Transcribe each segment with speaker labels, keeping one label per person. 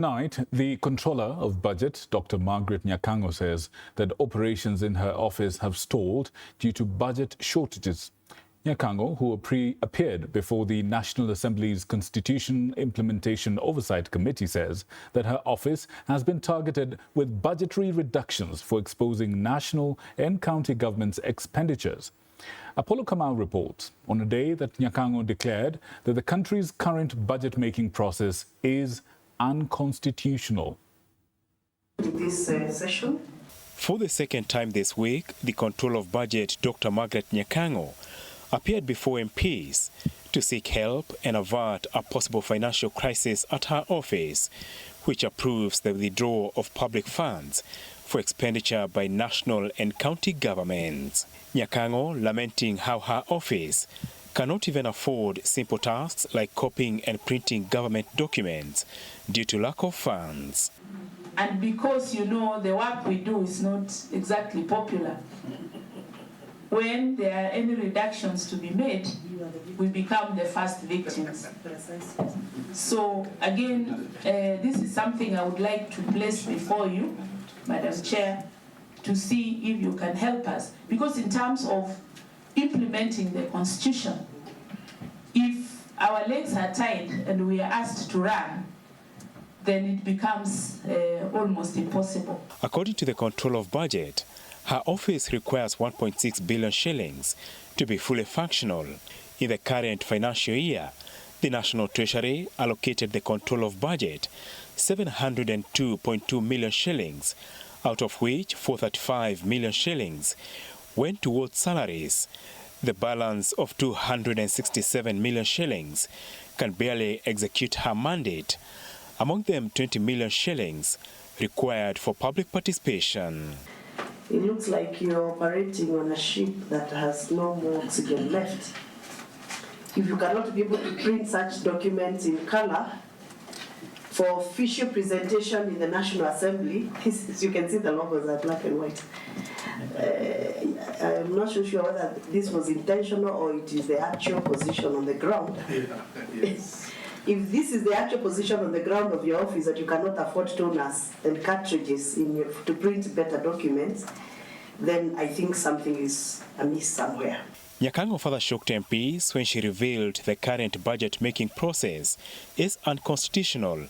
Speaker 1: Tonight, the Controller of Budget, Dr. Margaret Nyakang'o, says that operations in her office have stalled due to budget shortages. Nyakang'o, who appeared before the National Assembly's Constitution Implementation Oversight Committee, says that her office has been targeted with budgetary reductions for exposing national and county governments' expenditures. Apollo Kamau reports on a day that Nyakang'o declared that the country's current budget-making process is unconstitutional.
Speaker 2: This session.
Speaker 3: For the second time this week, the Controller of Budget, Dr. Margaret Nyakang'o, appeared before MPs to seek help and avert a possible financial crisis at her office, which approves the withdrawal of public funds for expenditure by national and county governments. Nyakang'o lamenting how her office cannot even afford simple tasks like copying and printing government documents due to lack of funds.
Speaker 2: And because, you know, the work we do is not exactly popular, when there are any reductions to be made, we become the first victims. So again, this is something I would like to place before you, Madam Chair, to see if you can help us. Because in terms of implementing the Constitution, if our legs are tied and we are asked to run, then it becomes almost impossible.
Speaker 3: According to the Controller of Budget, her office requires 1.6 billion shillings to be fully functional. In the current financial year, the National Treasury allocated the Controller of Budget 702.2 million shillings, out of which 435 million shillings went towards salaries. The balance of 267 million shillings can barely execute her mandate, among them 20 million shillings required for public participation.
Speaker 2: It looks like you're operating on a ship that has no more oxygen left. If you cannot be able to print such documents in color for official presentation in the National Assembly, as you can see the logos are black and white. I'm not so sure whether this was intentional or it is the actual position on the ground. Yes. If this is the actual position on the ground of your office, that you cannot afford toners and cartridges to print better documents, then I think something is amiss somewhere.
Speaker 3: Nyakang'o further shocked MPs when she revealed the current budget-making process is unconstitutional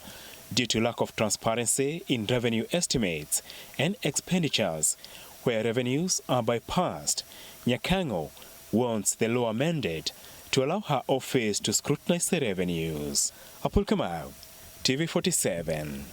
Speaker 3: due to lack of transparency in revenue estimates and expenditures, where revenues are bypassed. Nyakang'o wants the law amended to allow her office to scrutinize the revenues. Apollo Kamau, TV 47.